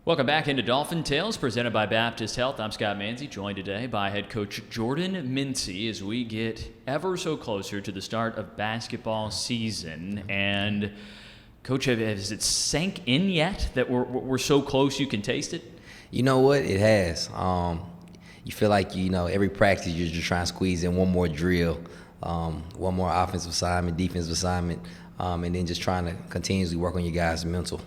Welcome back into Dolphin Tales, presented by Baptist Health. I'm Scott Manze, joined today by head coach Jordan Mincy as we get ever so closer to the start of basketball season. And, Coach, has it sank in yet that we're so close you can taste it? You know what? It has. You feel like, every practice you're just trying to squeeze in one more drill, one more offensive assignment, defensive assignment, and then just trying to continuously work on your guys' mental.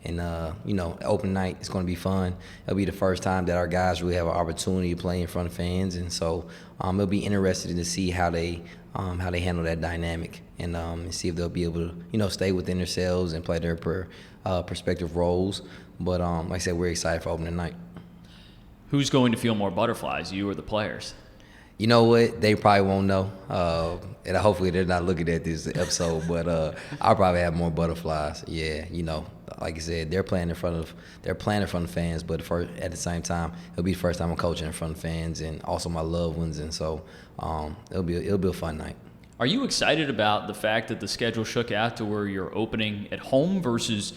And, open night is going to be fun. It'll be the first time that our guys really have an opportunity to play in front of fans. And so it'll be interesting to see how they handle that dynamic and see if they'll be able to, stay within themselves and play their respective roles. But like I said, we're excited for opening night. Who's going to feel more butterflies, you or the players? You know what? They probably won't know. And hopefully they're not looking at this episode, but I'll probably have more butterflies. Yeah, like I said, they're playing in front of fans, but at the same time, it'll be the first time I'm coaching in front of fans and also my loved ones, and so it'll be a fun night. Are you excited about the fact that the schedule shook out to where you're opening at home versus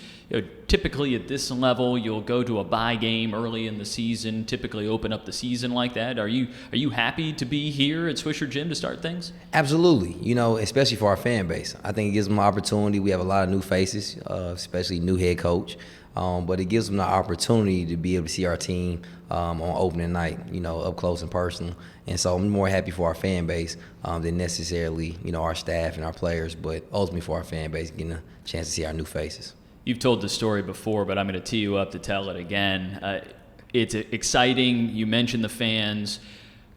typically at this level you'll go to a bye game early in the season, typically open up the season like that? Are you happy to be here at Swisher Gym to start things? Absolutely. Especially for our fan base. I think it gives them an opportunity. We have a lot of new faces, especially new head coach. But it gives them the opportunity to be able to see our team on opening night, up close and personal. And so I'm more happy for our fan base than necessarily, our staff and our players, but ultimately for our fan base getting a chance to see our new faces. You've told the story before, but I'm going to tee you up to tell it again. It's exciting. You mentioned the fans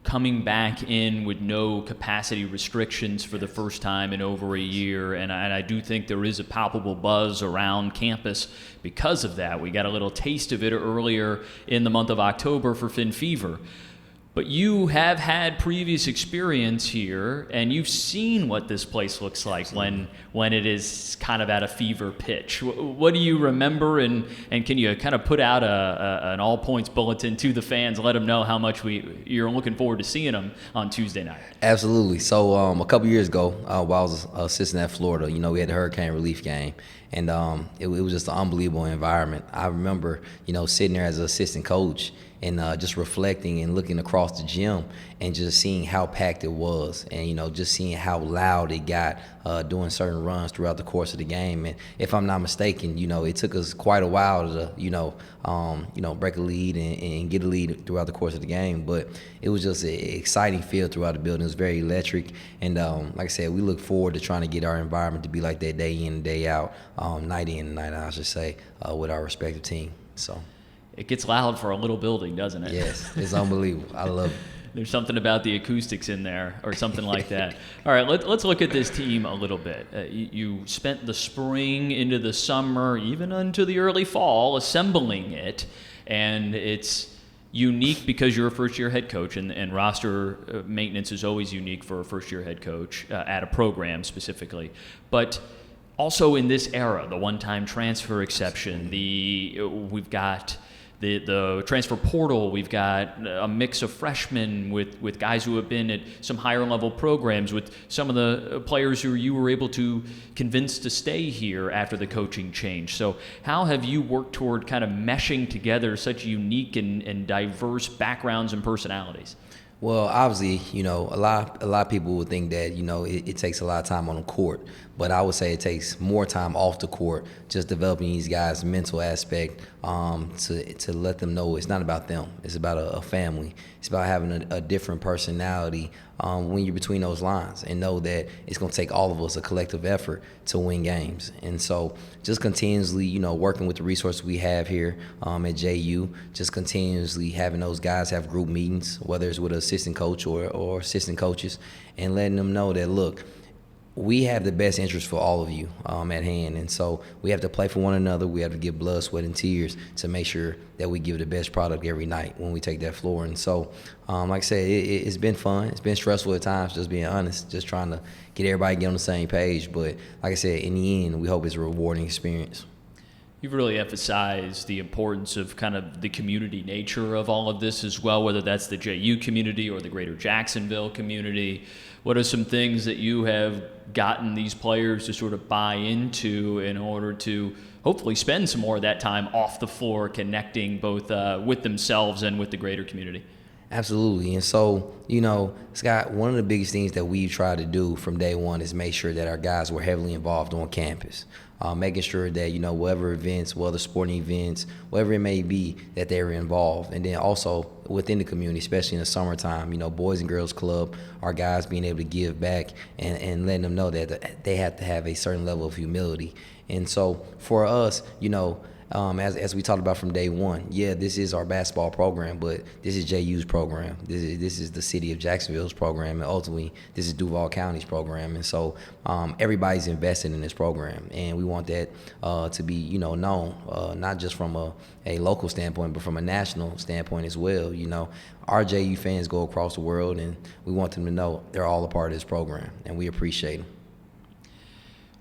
coming back in with no capacity restrictions for the first time in over a year, and I do think there is a palpable buzz around campus because of that. We got a little taste of it earlier in the month of October for Fin Fever. But you have had previous experience here, and you've seen what this place looks like when it is kind of at a fever pitch. What do you remember, and can you kind of put out an all-points bulletin to the fans, let them know how much you're looking forward to seeing them on Tuesday night? Absolutely. So a couple years ago, while I was assistant at Florida, we had the hurricane relief game. And it was just an unbelievable environment. I remember, sitting there as an assistant coach and just reflecting and looking across the gym and just seeing how packed it was and, just seeing how loud it got doing certain runs throughout the course of the game. And if I'm not mistaken, it took us quite a while to, break a lead and get a lead throughout the course of the game. But it was just an exciting feel throughout the building. It was very electric. And like I said, we look forward to trying to get our environment to be like that day in and day out. Night in and night out, I should say, with our respective team. So it gets loud for a little building, doesn't it? Yes, it's unbelievable. I love it. There's something about the acoustics in there or something like that. All right, let's look at this team a little bit. You spent the spring into the summer, even into the early fall, assembling it, and it's unique because you're a first-year head coach, and roster maintenance is always unique for a first-year head coach at a program specifically. But also in this era, the one-time transfer exception, we've got the transfer portal, we've got a mix of freshmen with guys who have been at some higher level programs, with some of the players who you were able to convince to stay here after the coaching change. So how have you worked toward kind of meshing together such unique and diverse backgrounds and personalities? Well, obviously, a lot of people would think that, it takes a lot of time on the court. But I would say it takes more time off the court, just developing these guys' mental aspect to let them know it's not about them. It's about a family. It's about having a different personality when you're between those lines, and know that it's going to take all of us a collective effort to win games. And so just continuously, working with the resources we have here at JU, just continuously having those guys have group meetings, whether it's with an assistant coach or assistant coaches, and letting them know that, look, we have the best interest for all of you at hand. And so we have to play for one another. We have to give blood, sweat, and tears to make sure that we give the best product every night when we take that floor. And so, like I said, it's been fun. It's been stressful at times, just being honest, just trying to get everybody on the same page. But like I said, in the end, we hope it's a rewarding experience. You've really emphasized the importance of kind of the community nature of all of this as well, whether that's the JU community or the greater Jacksonville community. What are some things that you have gotten these players to sort of buy into in order to hopefully spend some more of that time off the floor connecting both with themselves and with the greater community. Absolutely. And so, Scott, one of the biggest things that we try to do from day one is make sure that our guys were heavily involved on campus, making sure that, whatever events, whether sporting events, whatever it may be, that they were involved. And then also within the community, especially in the summertime, Boys and Girls Club, our guys being able to give back and letting them know that they have to have a certain level of humility. And so for us, as we talked about from day one, this is our basketball program, but this is JU's program. This is the city of Jacksonville's program, and ultimately this is Duval County's program. And so everybody's invested in this program, and we want that to be known, not just from a local standpoint, but from a national standpoint as well. Our JU fans go across the world, and we want them to know they're all a part of this program, and we appreciate them.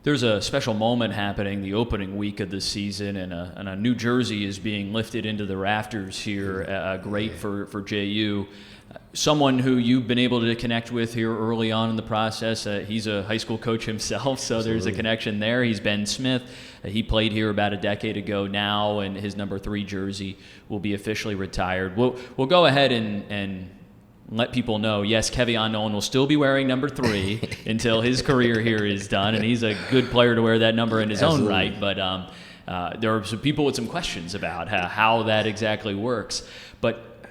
There's a special moment happening the opening week of the season, and a new jersey is being lifted into the rafters here. Great for JU. Someone who you've been able to connect with here early on in the process. He's a high school coach himself, so Absolutely. There's a connection there. He's Ben Smith. He played here about a decade ago now, and his number 3 jersey will be officially retired. We'll go ahead and let people know, yes, Kevion Nolan will still be wearing number 3 until his career here is done, and he's a good player to wear that number in his Absolutely. Own right. But there are some people with some questions about how that exactly works. But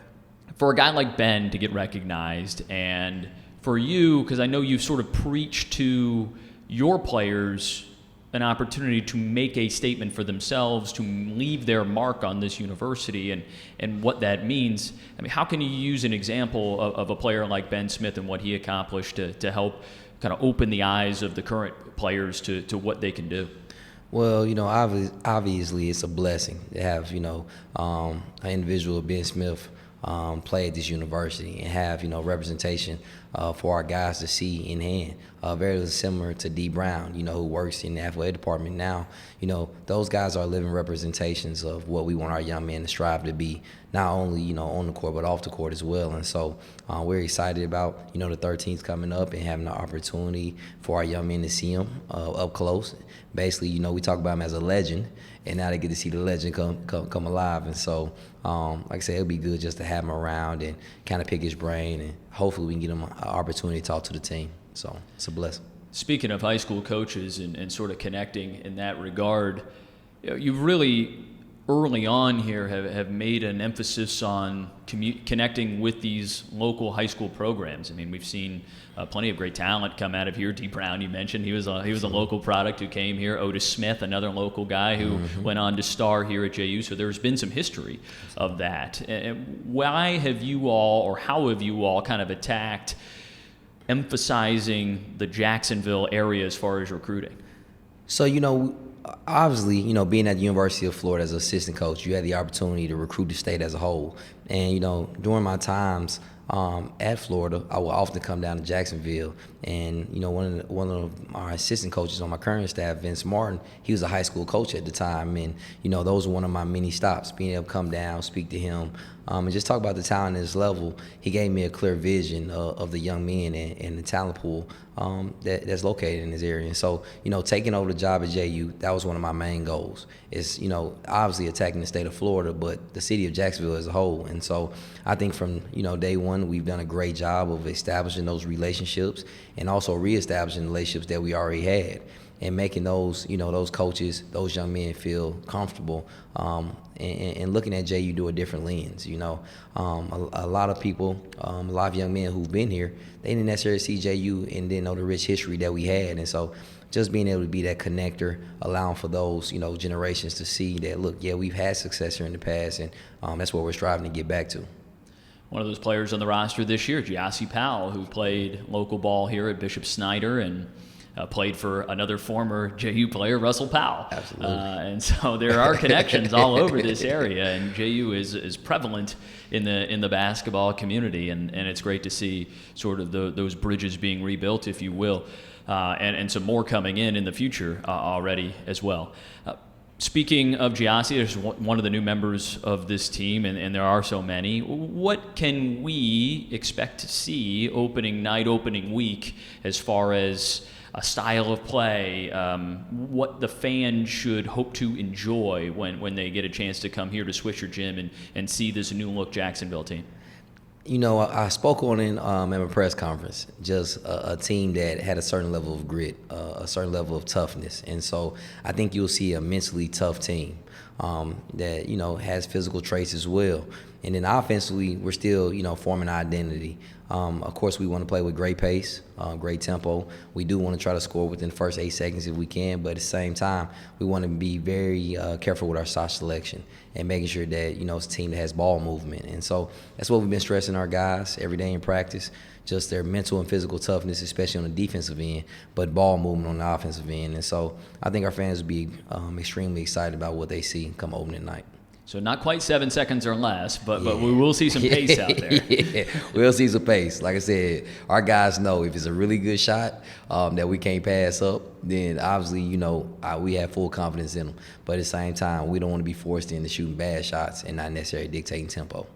for a guy like Ben to get recognized, and for you, because I know you've sort of preached to your players an opportunity to make a statement for themselves, to leave their mark on this university and what that means. I mean, how can you use an example of a player like Ben Smith and what he accomplished to help kind of open the eyes of the current players to what they can do? Well, obviously it's a blessing to have, an individual, Ben Smith, play at this university and have, representation for our guys to see in hand. Very similar to D. Brown, who works in the athletic department now. Those guys are living representations of what we want our young men to strive to be, not only, on the court, but off the court as well. And so we're excited about, the 13th coming up and having the opportunity for our young men to see him up close. Basically, we talk about him as a legend, and now they get to see the legend come alive. And so, like I said, it'll be good just to have him around and kind of pick his brain, and hopefully we can get him an opportunity to talk to the team. So it's a blessing. Speaking of high school coaches and sort of connecting in that regard, you've really early on here have made an emphasis on connecting with these local high school programs. I mean, we've seen plenty of great talent come out of here. D. Brown, you mentioned, he was a local product who came here. Otis Smith, another local guy who went on to star here at JU. So there's been some history of that. Why have you all, or how have you all kind of attacked emphasizing the Jacksonville area as far as recruiting? So, obviously, being at the University of Florida as an assistant coach, you had the opportunity to recruit the state as a whole. And, during my times at Florida, I would often come down to Jacksonville. And, one of our assistant coaches on my current staff, Vince Martin, he was a high school coach at the time. And, those were one of my many stops, being able to come down, speak to him, and just talk about the talent at his level. He gave me a clear vision of the young men and the talent pool that's located in this area. And so, taking over the job at JU, that was one of my main goals. Is, obviously attacking the state of Florida, but the city of Jacksonville as a whole. And so I think from, day one, we've done a great job of establishing those relationships and also reestablishing relationships that we already had, and making those, those coaches, those young men feel comfortable, and looking at JU through a different lens. A lot of people, a lot of young men who've been here, they didn't necessarily see JU and didn't know the rich history that we had. And so just being able to be that connector, allowing for those, generations to see that, look, we've had success here in the past, and that's what we're striving to get back to. One of those players on the roster this year, Giassi Powell, who played local ball here at Bishop Snyder and played for another former JU player, Russell Powell. Absolutely. And so there are connections all over this area, and JU is prevalent in the basketball community, and it's great to see sort of those bridges being rebuilt, if you will, and some more coming in the future already as well. Speaking of Giassi, there's one of the new members of this team, and there are so many. What can we expect to see opening night, opening week, as far as a style of play, what the fans should hope to enjoy when they get a chance to come here to Swisher Gym and see this new look Jacksonville team? You know, I spoke on it at my press conference, just a team that had a certain level of grit, a certain level of toughness. And so I think you'll see a mentally tough team that, you know, has physical traits as well. And then offensively, we're still, you know, forming our identity. Of course, we want to play with great pace, great tempo. We do want to try to score within the first 8 seconds if we can, but at the same time, we want to be very careful with our shot selection and making sure that, you know, it's a team that has ball movement. And so that's what we've been stressing our guys every day in practice, just their mental and physical toughness, especially on the defensive end, but ball movement on the offensive end. And so I think our fans will be extremely excited about what they see come opening night. So not quite 7 seconds or less, but we will see some pace out there. Yeah, we'll see some pace. Like I said, our guys know if it's a really good shot that we can't pass up, then obviously, you know, we have full confidence in them. But at the same time, we don't want to be forced into shooting bad shots and not necessarily dictating tempo.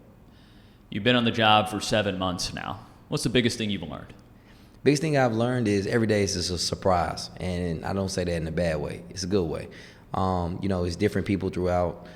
You've been on the job for 7 months now. What's the biggest thing you've learned? Biggest thing I've learned is every day is just a surprise, and I don't say that in a bad way. It's a good way. You know, it's different people throughout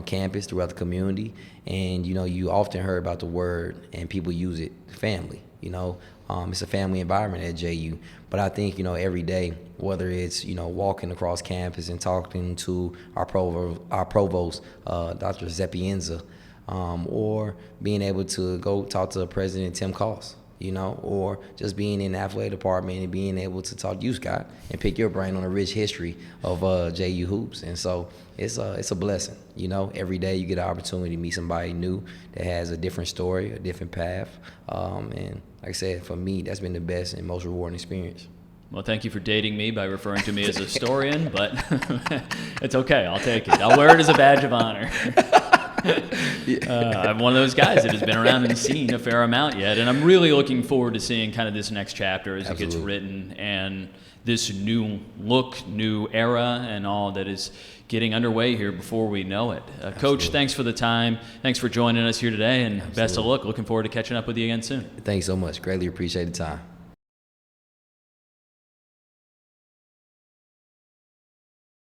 campus, throughout the community, and, you know, you often heard about the word, and people use it, family, you know. It's a family environment at JU, but I think, you know, every day, whether it's, you know, walking across campus and talking to our provost, Dr. Zepienza, or being able to go talk to President Tim Koss, you know, or just being in the athletic department and being able to talk to you, Scott, and pick your brain on a rich history of JU hoops. And so it's a blessing, you know. Every day you get an opportunity to meet somebody new that has a different story, a different path. And like I said, for me, that's been the best and most rewarding experience. Well, thank you for dating me by referring to me as a historian, but it's okay. I'll take it. I'll wear it as a badge of honor. I'm one of those guys that has been around and seen a fair amount yet, and I'm really looking forward to seeing kind of this next chapter as Absolutely. It gets written and this new look, new era, and all that is getting underway here before we know it. Coach, thanks for the time. Thanks for joining us here today, and Best of luck. Looking forward to catching up with you again soon. Thanks so much. Greatly appreciate the time.